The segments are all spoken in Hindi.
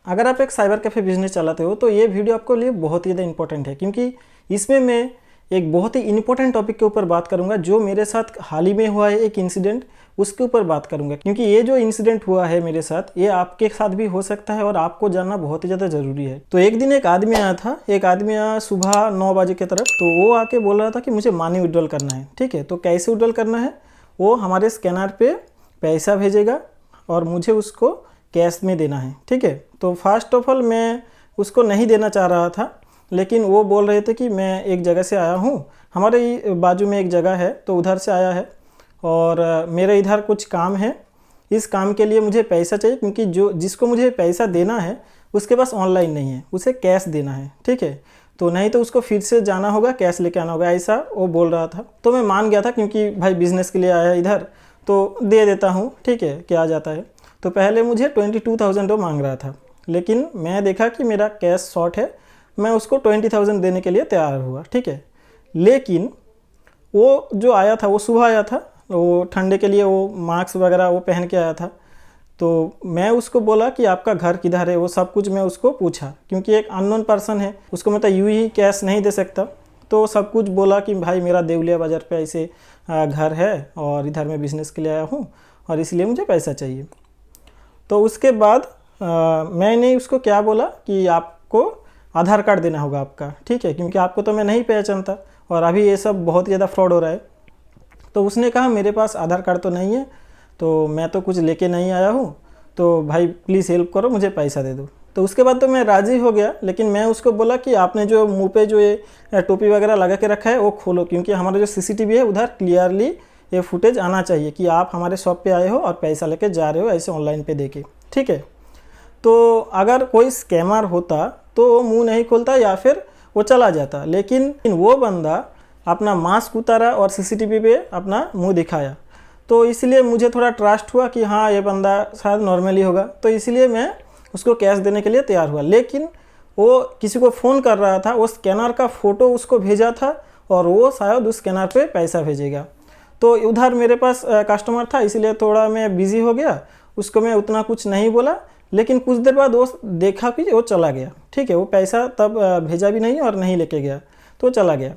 अगर आप एक साइबर कैफ़े बिजनेस चलाते हो तो ये वीडियो आपके लिए बहुत ही ज़्यादा इंपॉर्टेंट है, क्योंकि इसमें मैं एक बहुत ही इंपॉर्टेंट टॉपिक के ऊपर बात करूंगा जो मेरे साथ हाल ही में हुआ है, एक इंसिडेंट, उसके ऊपर बात करूंगा। क्योंकि ये जो इंसिडेंट हुआ है मेरे साथ, ये आपके साथ भी हो सकता है और आपको जानना बहुत ही ज़्यादा ज़रूरी है। तो एक दिन एक आदमी आया था, सुबह 9 बजे की तरफ। तो वो आके बोल रहा था कि मुझे मनी विड्रॉल करना है। ठीक है, तो कैसे विड्रॉल करना है, वो हमारे स्कैनर पे पैसा भेजेगा और मुझे उसको कैश में देना है। ठीक है, तो फर्स्ट ऑफ ऑल मैं उसको नहीं देना चाह रहा था, लेकिन वो बोल रहे थे कि मैं एक जगह से आया हूँ, हमारे बाजू में एक जगह है तो उधर से आया है और मेरे इधर कुछ काम है, इस काम के लिए मुझे पैसा चाहिए, क्योंकि जिसको मुझे पैसा देना है उसके पास ऑनलाइन नहीं है, उसे कैश देना है। ठीक है, तो नहीं तो उसको फिर से जाना होगा, कैश लेके आना होगा, ऐसा वो बोल रहा था। तो मैं मान गया था, क्योंकि भाई बिज़नेस के लिए आया है इधर, तो दे देता हूँ। ठीक है, क्या जाता है। तो पहले मुझे 22,000 वो मांग रहा था, लेकिन मैं देखा कि मेरा कैश शॉर्ट है, मैं उसको 20,000 देने के लिए तैयार हुआ। ठीक है, लेकिन वो जो आया था, वो सुबह आया था, वो ठंडे के लिए वो मास्क वगैरह वो पहन के आया था। तो मैं उसको बोला कि आपका घर किधर है, वो सब कुछ मैं उसको पूछा, क्योंकि एक अननोन पर्सन है, उसको मतलब यूँ ही कैश नहीं दे सकता। तो सब कुछ बोला कि भाई मेरा देवलिया बाज़ार पे ऐसे घर है और इधर मैं बिज़नेस के लिए आया हूँ और इसलिए मुझे पैसा चाहिए। तो उसके बाद मैंने उसको क्या बोला कि आपको आधार कार्ड देना होगा आपका। ठीक है, क्योंकि आपको तो मैं नहीं पहचानता और अभी ये सब बहुत ही ज़्यादा फ्रॉड हो रहा है। तो उसने कहा मेरे पास आधार कार्ड तो नहीं है, तो मैं तो कुछ लेके नहीं आया हूँ, तो भाई प्लीज़ हेल्प करो, मुझे पैसा दे दो। तो उसके बाद तो मैं राज़ी हो गया, लेकिन मैं उसको बोला कि आपने जो मुंह पे जो ये टोपी वगैरह लगा के रखा है वो खोलो, क्योंकि हमारा जो सीसीटीवी है उधर क्लियरली ये फुटेज आना चाहिए कि आप हमारे शॉप पे आए हो और पैसा लेके जा रहे हो ऐसे ऑनलाइन पे देके। ठीक है, तो अगर कोई स्कैमर होता तो वो मुंह नहीं खोलता या फिर वो चला जाता, लेकिन वो बंदा अपना मास्क उतारा और सीसीटीवी पे अपना मुंह दिखाया। तो इसलिए मुझे थोड़ा ट्रस्ट हुआ कि हाँ ये बंदा शायद नॉर्मली होगा, तो इसलिए मैं उसको कैश देने के लिए तैयार हुआ। लेकिन वो किसी को फ़ोन कर रहा था, वो स्कैनर का फ़ोटो उसको भेजा था और वो शायद उस स्कैनर पे पैसा भेजेगा। तो उधर मेरे पास कस्टमर था, इसलिए थोड़ा मैं बिज़ी हो गया, उसको मैं उतना कुछ नहीं बोला। लेकिन कुछ देर बाद वो देखा कि वो चला गया। ठीक है, वो पैसा तब भेजा भी नहीं और नहीं लेके गया, तो चला गया।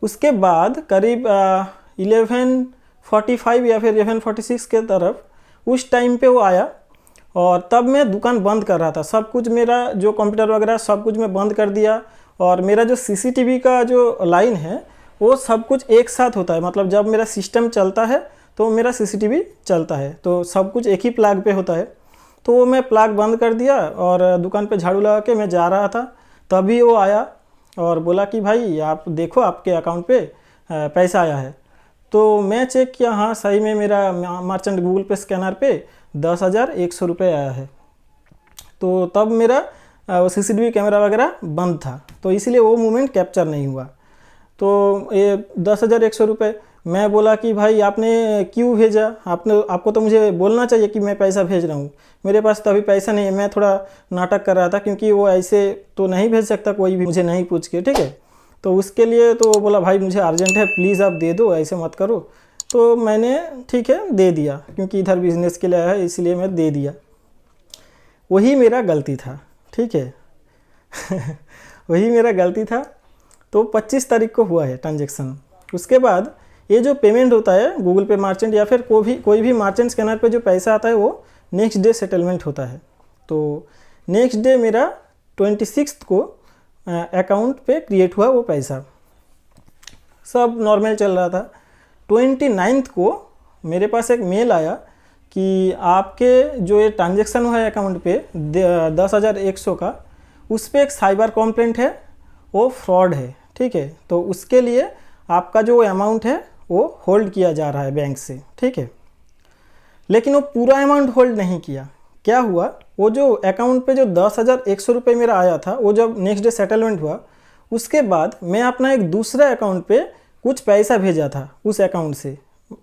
उसके बाद करीब 11:45 या फिर 11:46 के तरफ उस टाइम पे वो आया और तब मैं दुकान बंद कर रहा था। सब कुछ मेरा जो कंप्यूटर वगैरह सब कुछ मैं बंद कर दिया और मेरा जो सीसीटीवी का जो लाइन है वो सब कुछ एक साथ होता है, मतलब जब मेरा सिस्टम चलता है तो मेरा सीसीटीवी चलता है, तो सब कुछ एक ही प्लग पे होता है। तो वो मैं प्लग बंद कर दिया और दुकान पे झाड़ू लगा के मैं जा रहा था, तभी वो आया और बोला कि भाई आप देखो आपके अकाउंट पे पैसा आया है। तो मैं चेक किया, हाँ सही में मेरा मर्चेंट गूगल पे स्कैनर पे 10,100 रुपये आया है। तो तब मेरा सीसीटीवी कैमरा वगैरह बंद था, तो इसलिए वो मोमेंट कैप्चर नहीं हुआ। तो ये 10,100 रुपये मैं बोला कि भाई आपने क्यों भेजा, आपको तो मुझे बोलना चाहिए कि मैं पैसा भेज रहा हूँ, मेरे पास तो अभी पैसा नहीं है। मैं थोड़ा नाटक कर रहा था, क्योंकि वो ऐसे तो नहीं भेज सकता कोई भी मुझे नहीं पूछ के। ठीक है, तो उसके लिए तो बोला भाई मुझे अर्जेंट है, प्लीज़ आप दे दो, ऐसे मत करो। तो मैंने ठीक है दे दिया, क्योंकि इधर बिज़नेस के लिए आया है इसलिए मैं दे दिया। वही मेरा गलती था। ठीक है वही मेरा गलती था। तो 25 तारीख को हुआ है ट्रांजेक्शन। उसके बाद ये जो पेमेंट होता है गूगल पे मर्चेंट या फिर कोई भी मर्चेंट स्कैनर पे जो पैसा आता है वो नेक्स्ट डे सेटलमेंट होता है। तो नेक्स्ट डे मेरा 26 को अकाउंट पे क्रिएट हुआ वो पैसा, सब नॉर्मल चल रहा था। 29 को मेरे पास एक मेल आया कि आपके जो ये ट्रांजेक्शन हुआ है अकाउंट पे 10,100 का, उस पर एक साइबर कंप्लेंट है, वो फ्रॉड है। ठीक है, तो उसके लिए आपका जो अमाउंट है वो होल्ड किया जा रहा है बैंक से। ठीक है, लेकिन वो पूरा अमाउंट होल्ड नहीं किया। क्या हुआ, वो जो अकाउंट पे जो 10,100 रुपये मेरा आया था, वो जब नेक्स्ट डे सेटलमेंट हुआ उसके बाद मैं अपना एक दूसरा अकाउंट पे कुछ पैसा भेजा था उस अकाउंट से।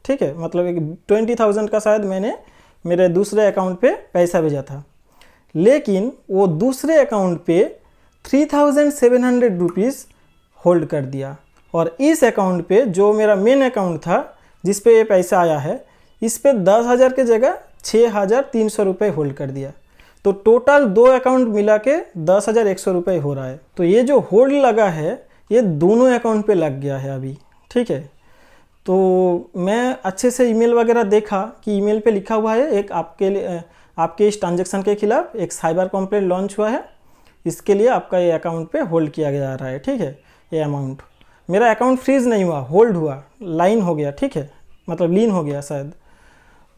ठीक है, मतलब एक 20,000 का शायद मैंने मेरे दूसरे अकाउंट पे पैसा भेजा था, लेकिन वो दूसरे अकाउंट पे 3,700 रुपीज़ होल्ड कर दिया। और इस अकाउंट पे जो मेरा मेन अकाउंट था जिस पे ये पैसा आया है, इस पे 10,000 के जगह 6,300 रुपये होल्ड कर दिया। तो टोटल 2 अकाउंट मिला के 10,100 रुपये हो रहा है। तो ये जो होल्ड लगा है ये दोनों अकाउंट पे लग गया है अभी, ठीक है। तो मैं अच्छे से ईमेल वगैरह देखा कि ईमेल पे लिखा हुआ है एक आपके इस ट्रांजेक्शन के खिलाफ एक साइबर कंप्लेंट लॉन्च हुआ है, इसके लिए आपका ये अकाउंट पे होल्ड किया जा रहा है, ठीक है। ये अमाउंट मेरा अकाउंट फ्रीज नहीं हुआ, होल्ड हुआ, लाइन हो गया, ठीक है, मतलब लीन हो गया शायद।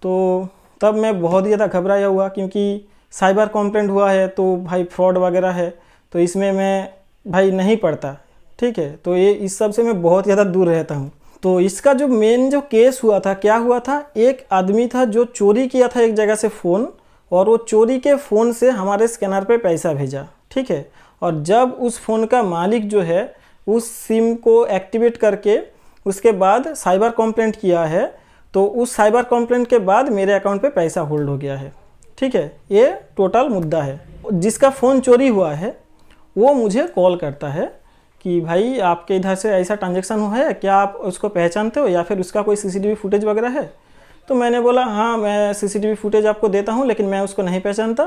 तो तब मैं बहुत ज़्यादा घबराया हुआ क्योंकि साइबर कंप्लेंट हुआ है तो भाई फ्रॉड वगैरह है, तो इसमें मैं भाई नहीं पढ़ता, ठीक है। तो ये इस सब से मैं बहुत ज़्यादा दूर रहता हूँ। तो इसका जो मेन जो केस हुआ था, क्या हुआ था, एक आदमी था जो चोरी किया था एक जगह से फ़ोन, और वो चोरी के फ़ोन से हमारे स्कैनर पे पैसा भेजा, ठीक है। और जब उस फ़ोन का मालिक जो है उस सिम को एक्टिवेट करके उसके बाद साइबर कंप्लेंट किया है, तो उस साइबर कंप्लेंट के बाद मेरे अकाउंट पे पैसा होल्ड हो गया है, ठीक है। ये टोटल मुद्दा है। जिसका फ़ोन चोरी हुआ है वो मुझे कॉल करता है कि भाई आपके इधर से ऐसा ट्रांजेक्शन हुआ है, क्या आप उसको पहचानते हो या फिर उसका कोई सीसीटीवी फुटेज वगैरह है। तो मैंने बोला हाँ मैं सीसीटीवी फुटेज आपको देता हूँ, लेकिन मैं उसको नहीं पहचानता।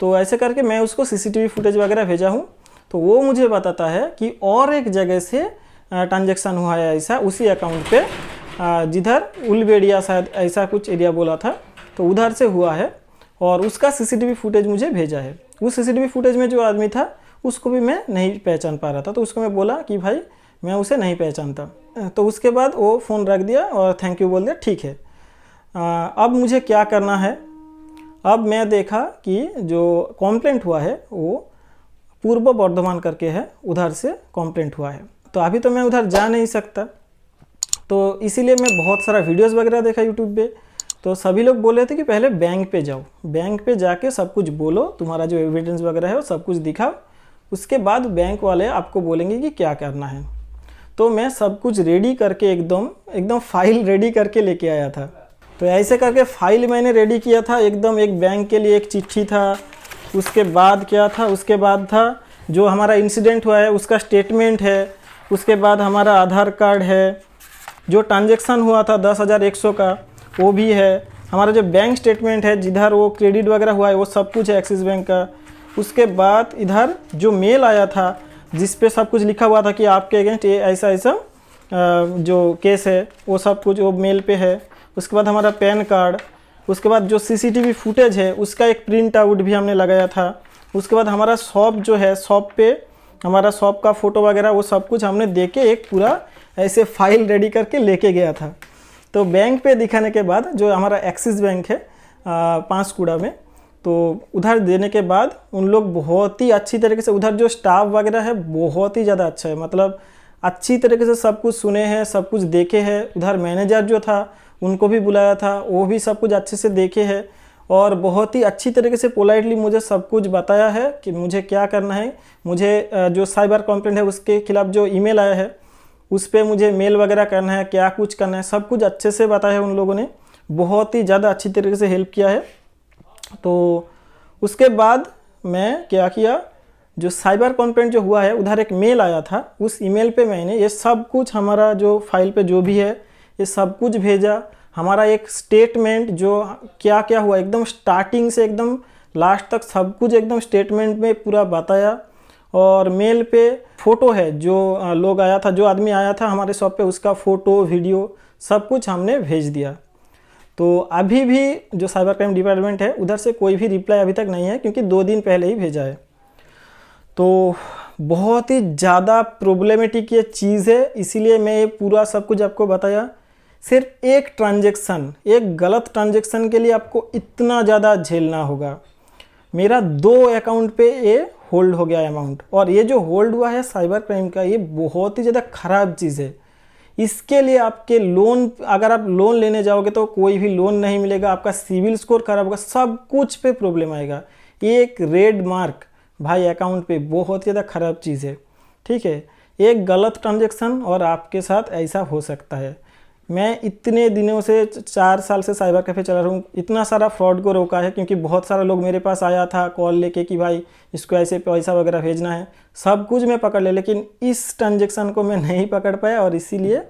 तो ऐसे करके मैं उसको सीसीटीवी फुटेज वगैरह भेजा हूँ। तो वो मुझे बताता है कि और एक जगह से ट्रांजेक्शन हुआ है ऐसा उसी अकाउंट पे, जिधर उलबेड़िया शायद ऐसा कुछ एरिया बोला था, तो उधर से हुआ है और उसका सीसीटीवी फुटेज मुझे भेजा है। उस सीसीटीवी फुटेज में जो आदमी था उसको भी मैं नहीं पहचान पा रहा था, तो उसको मैं बोला कि भाई मैं उसे नहीं पहचानता। तो उसके बाद वो फ़ोन रख दिया और थैंक यू बोल दिया, ठीक है। अब मुझे क्या करना है, अब मैं देखा कि जो कंप्लेंट हुआ है वो पूर्व बर्धमान करके है, उधर से कंप्लेंट हुआ है। तो अभी तो मैं उधर जा नहीं सकता, तो इसीलिए मैं बहुत सारा वीडियोस वगैरह देखा यूट्यूब पे। तो सभी लोग बोल रहे थे कि पहले बैंक पे जाओ, बैंक पे जाके सब कुछ बोलो, तुम्हारा जो एविडेंस वगैरह है वो सब कुछ दिखाओ, उसके बाद बैंक वाले आपको बोलेंगे कि क्या करना है। तो मैं सब कुछ रेडी करके एकदम फाइल रेडी करके लेके आया था। तो ऐसे करके फाइल मैंने रेडी किया था एकदम। एक बैंक के लिए एक चिट्ठी था, उसके बाद क्या था, उसके बाद था जो हमारा इंसिडेंट हुआ है उसका स्टेटमेंट है, उसके बाद हमारा आधार कार्ड है, जो ट्रांजेक्शन हुआ था 10,100 का वो भी है, हमारा जो बैंक स्टेटमेंट है जिधर वो क्रेडिट वगैरह हुआ है वो सब कुछ है एक्सिस बैंक का। उसके बाद इधर जो मेल आया था जिस पे सब कुछ लिखा हुआ था कि आपके अगेंस्ट ये ऐसा ऐसा जो केस है वो सब कुछ वो मेल पे है। उसके बाद हमारा पैन कार्ड, उसके बाद जो सीसीटीवी फुटेज है उसका एक प्रिंट आउट भी हमने लगाया था। उसके बाद हमारा शॉप जो है, शॉप पे हमारा शॉप का फ़ोटो वगैरह वो सब कुछ हमने दे के एक पूरा ऐसे फाइल रेडी करके लेके गया था। तो बैंक पे दिखाने के बाद जो हमारा एक्सिस बैंक है पांचकुड़ा में, तो उधर देने के बाद उन लोग बहुत ही अच्छी तरीके से, उधर जो स्टाफ वगैरह है बहुत ही ज़्यादा अच्छा है, मतलब अच्छी तरीके से सब कुछ सुने हैं, सब कुछ देखे हैं। उधर मैनेजर जो था उनको भी बुलाया था, वो भी सब कुछ अच्छे से देखे हैं और बहुत ही अच्छी तरीके से पोलाइटली मुझे सब कुछ बताया है कि मुझे क्या करना है। मुझे जो साइबर कंप्लेंट है उसके खिलाफ जो ईमेल आया है उस पर मुझे मेल वगैरह करना है, क्या कुछ करना है, सब कुछ अच्छे से बताया है। उन लोगों ने बहुत ही ज़्यादा अच्छी तरीके से हेल्प किया है। तो उसके बाद मैं क्या किया, जो साइबर कंप्लेंट जो हुआ है उधर एक मेल आया था, उस ईमेल पे मैंने ये सब कुछ हमारा जो फाइल पे जो भी है ये सब कुछ भेजा। हमारा एक स्टेटमेंट जो क्या क्या हुआ एकदम स्टार्टिंग से एकदम लास्ट तक सब कुछ एकदम स्टेटमेंट में पूरा बताया। और मेल पे फ़ोटो है, जो लोग आया था, जो आदमी आया था हमारे शॉप पे, उसका फ़ोटो वीडियो सब कुछ हमने भेज दिया। तो अभी भी जो साइबर क्राइम डिपार्टमेंट है उधर से कोई भी रिप्लाई अभी तक नहीं है, क्योंकि 2 दिन पहले ही भेजा है। तो बहुत ही ज़्यादा प्रॉब्लमेटिक ये चीज़ है, इसीलिए मैं ये पूरा सब कुछ आपको बताया। सिर्फ एक ट्रांजेक्शन, एक गलत ट्रांजेक्शन के लिए आपको इतना ज़्यादा झेलना होगा। मेरा 2 अकाउंट पे ये होल्ड हो गया अमाउंट, और ये जो होल्ड हुआ है साइबर क्राइम का, ये बहुत ही ज़्यादा ख़राब चीज़ है। इसके लिए आपके लोन, अगर आप लोन लेने जाओगे तो कोई भी लोन नहीं मिलेगा, आपका सिविल स्कोर खराब होगा, सब कुछ पे प्रॉब्लम आएगा। एक रेड मार्क भाई अकाउंट पे बहुत ज़्यादा ख़राब चीज़ है, ठीक है। एक गलत ट्रांजेक्शन और आपके साथ ऐसा हो सकता है। मैं इतने दिनों से 4 साल से साइबर कैफ़े चला रहा हूँ, इतना सारा फ्रॉड को रोका है, क्योंकि बहुत सारा लोग मेरे पास आया था कॉल लेके कि भाई इसको ऐसे पैसा वगैरह भेजना है, सब कुछ मैं पकड़ ले, लेकिन इस ट्रांजेक्शन को मैं नहीं पकड़ पाया और इसीलिए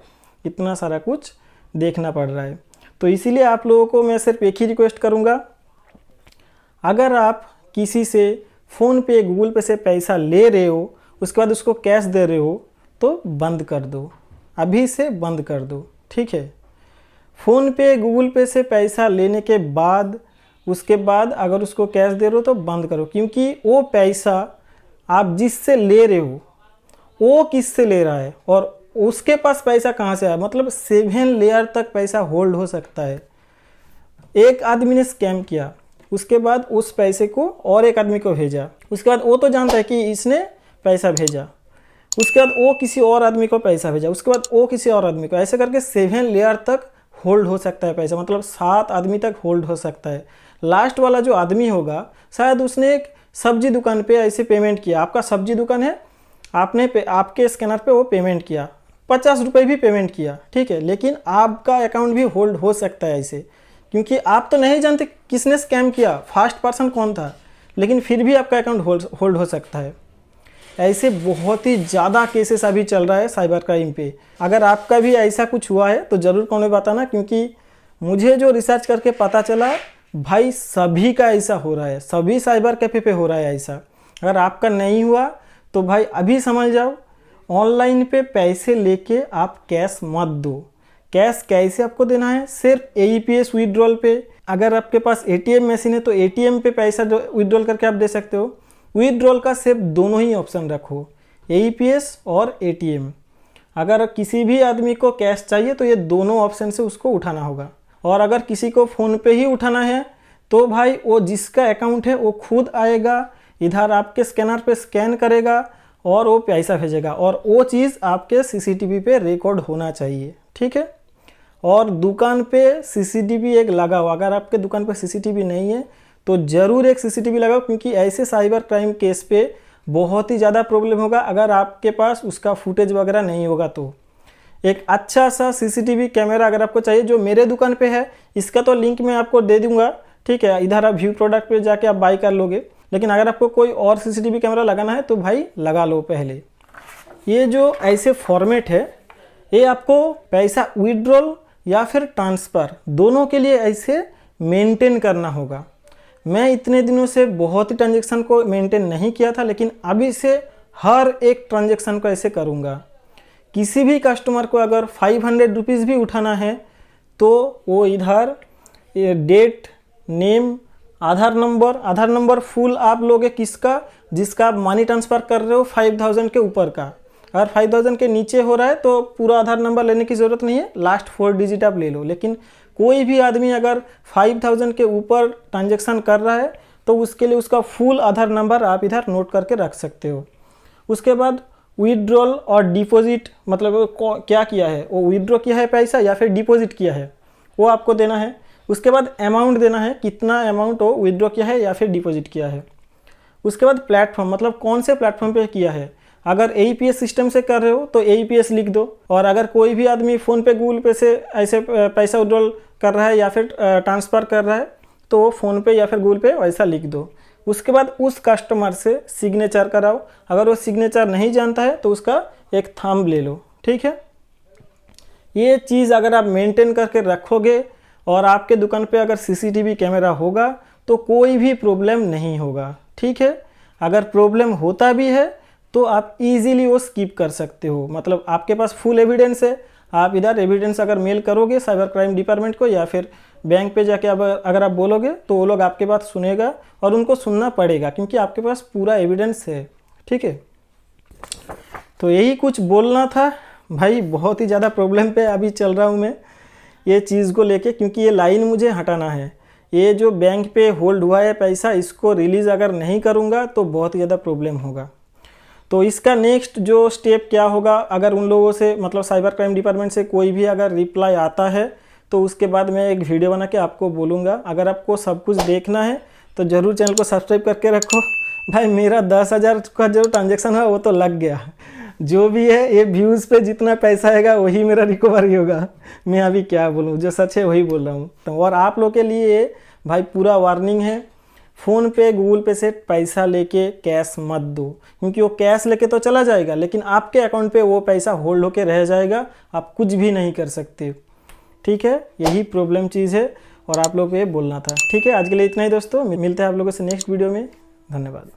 इतना सारा कुछ देखना पड़ रहा है। तो इसीलिए आप लोगों को मैं सिर्फ एक ही रिक्वेस्ट करूँगा, अगर आप किसी से फ़ोन पे गूगल पे से पैसा ले रहे हो, उसके बाद उसको कैश दे रहे हो, तो बंद कर दो, अभी से बंद कर दो, ठीक है। फ़ोन पे गूगल पे से पैसा लेने के बाद उसके बाद अगर उसको कैश दे रहे हो तो बंद करो, क्योंकि वो पैसा आप जिससे ले रहे हो वो किससे ले रहा है और उसके पास पैसा कहाँ से आया, मतलब 7 लेयर तक पैसा होल्ड हो सकता है। एक आदमी ने स्कैम किया, उसके बाद उस पैसे को और एक आदमी को भेजा, उसके बाद वो तो जानता है कि इसने पैसा भेजा, उसके बाद वो किसी और आदमी को पैसा भेजा, उसके बाद वो किसी और आदमी को, ऐसे करके 7 लेयर तक होल्ड हो सकता है पैसा, मतलब 7 आदमी तक होल्ड हो सकता है। लास्ट वाला जो आदमी होगा शायद उसने एक सब्जी दुकान पे ऐसे पेमेंट किया, आपका सब्जी दुकान है, आपने आपके स्कैनर पे वो पेमेंट किया, 50 रुपये भी पेमेंट किया, ठीक है, लेकिन आपका अकाउंट भी होल्ड हो सकता है ऐसे, क्योंकि आप तो नहीं जानते किसने स्कैम किया, फर्स्ट पर्सन कौन था, लेकिन फिर भी आपका अकाउंट होल्ड हो सकता है। ऐसे बहुत ही ज़्यादा केसेस अभी चल रहा है साइबर क्राइम पे। अगर आपका भी ऐसा कुछ हुआ है तो ज़रूर कमेंट में बताना, क्योंकि मुझे जो रिसर्च करके पता चला भाई सभी का ऐसा हो रहा है, सभी साइबर कैफे पे हो रहा है ऐसा। अगर आपका नहीं हुआ तो भाई अभी समझ जाओ, ऑनलाइन पे पैसे लेके आप कैश मत दो। कैश कैसे आपको देना है, सिर्फ AEPS विड्रॉल पे। अगर आपके पास ATM मशीन है तो ATM पे पैसा विड्रॉल करके आप दे सकते हो। विड्रॉल का सिर्फ दोनों ही ऑप्शन रखो, AEPS और ATM। अगर किसी भी आदमी को कैश चाहिए तो ये दोनों ऑप्शन से उसको उठाना होगा, और अगर किसी को फ़ोन पे ही उठाना है तो भाई वो जिसका अकाउंट है वो खुद आएगा, इधर आपके स्कैनर पे स्कैन करेगा और वो पैसा भेजेगा, और वो चीज़ आपके CCTV पे रिकॉर्ड होना चाहिए, ठीक है। और दुकान पे CCTV एक लगाओ, अगर आपके दुकान पे CCTV नहीं है तो ज़रूर एक CCTV लगाओ, क्योंकि ऐसे साइबर क्राइम केस पे बहुत ही ज़्यादा प्रॉब्लम होगा अगर आपके पास उसका फुटेज वगैरह नहीं होगा। तो एक अच्छा सा CCTV कैमरा अगर आपको चाहिए, जो मेरे दुकान पे है, इसका तो लिंक मैं आपको दे दूंगा, ठीक है, इधर आप व्यू प्रोडक्ट पे जाके आप बाई कर लोगे। लेकिन अगर आपको कोई और CCTV कैमरा लगाना है तो भाई लगा लो पहले। ये जो ऐसे फॉर्मेट है ये आपको पैसा विड्रॉल या फिर ट्रांसफ़र दोनों के लिए ऐसे मेंटेन करना होगा। मैं इतने दिनों से बहुत ही ट्रांजेक्शन को मेंटेन नहीं किया था, लेकिन अभी से हर एक ट्रांजेक्शन को ऐसे करूँगा। किसी भी कस्टमर को अगर 500 रुपीज़ भी उठाना है तो वो इधर डेट, नेम, आधार नंबर फुल आप लोगे किसका, जिसका आप मनी ट्रांसफ़र कर रहे हो 5000 के ऊपर का। अगर 5000 के नीचे हो रहा है तो पूरा आधार नंबर लेने की ज़रूरत नहीं है, लास्ट 4 डिजिट आप ले लो। लेकिन कोई भी आदमी अगर 5000 के ऊपर ट्रांजेक्शन कर रहा है तो उसके लिए उसका फुल आधार नंबर आप इधर नोट करके रख सकते हो। उसके बाद विड्रॉल और डिपॉजिट, मतलब क्या किया है, वो विड्रॉ किया है पैसा या फिर डिपॉजिट किया है, वो आपको देना है। उसके बाद अमाउंट देना है, कितना अमाउंट वो विड्रॉ किया है या फिर डिपॉजिट किया है। उसके बाद प्लेटफॉर्म, मतलब कौन से प्लेटफॉर्म पे किया है। अगर AEPS सिस्टम से कर रहे हो तो AEPS लिख दो, और अगर कोई भी आदमी फ़ोन पे गूगल पे से ऐसे पैसा विड्रॉल कर रहा है या फिर ट्रांसफ़र कर रहा है तो वो फ़ोन पे या फिर गूगल पे वैसा लिख दो। उसके बाद उस कस्टमर से सिग्नेचर कराओ, अगर वो सिग्नेचर नहीं जानता है तो उसका एक थंब ले लो, ठीक है। ये चीज़ अगर आप मेंटेन करके रखोगे और आपके दुकान पे अगर CCTV कैमरा होगा तो कोई भी प्रॉब्लम नहीं होगा, ठीक है। अगर प्रॉब्लम होता भी है तो आप इजीली वो स्किप कर सकते हो, मतलब आपके पास फुल एविडेंस है। आप इधर एविडेंस अगर मेल करोगे साइबर क्राइम डिपार्टमेंट को या फिर बैंक पे जाके अगर आप बोलोगे तो वो लोग आपके बात सुनेगा, और उनको सुनना पड़ेगा क्योंकि आपके पास पूरा एविडेंस है, ठीक है। तो यही कुछ बोलना था भाई, बहुत ही ज़्यादा प्रॉब्लम पे अभी चल रहा हूँ मैं ये चीज़ को लेके, क्योंकि ये लाइन मुझे हटाना है। ये जो बैंक पे होल्ड हुआ है पैसा, इसको रिलीज़ अगर नहीं करूँगा तो बहुत ही ज़्यादा प्रॉब्लम होगा। तो इसका नेक्स्ट जो स्टेप क्या होगा, अगर उन लोगों से, मतलब साइबर क्राइम डिपार्टमेंट से कोई भी अगर रिप्लाई आता है तो उसके बाद मैं एक वीडियो बना के आपको बोलूँगा। अगर आपको सब कुछ देखना है तो ज़रूर चैनल को सब्सक्राइब करके रखो। भाई मेरा 10,000 का जो ट्रांजेक्शन है वो तो लग गया, जो भी है ये व्यूज़ पे जितना पैसा आएगा वही मेरा रिकवरी होगा। मैं अभी क्या बोलूँ, जो सच है वही बोल रहा हूँ। तो और आप लोग के लिए भाई पूरा वार्निंग है, फ़ोन पे गूगल पे से पैसा लेके कैश मत दो, क्योंकि वो कैश लेके तो चला जाएगा लेकिन आपके अकाउंट पे वो पैसा होल्ड होके रह जाएगा, आप कुछ भी नहीं कर सकते, ठीक है। यही प्रॉब्लम चीज़ है और आप लोग को ये बोलना था, ठीक है। आज के लिए इतना ही दोस्तों, मिलते हैं आप लोगों से नेक्स्ट वीडियो में। धन्यवाद।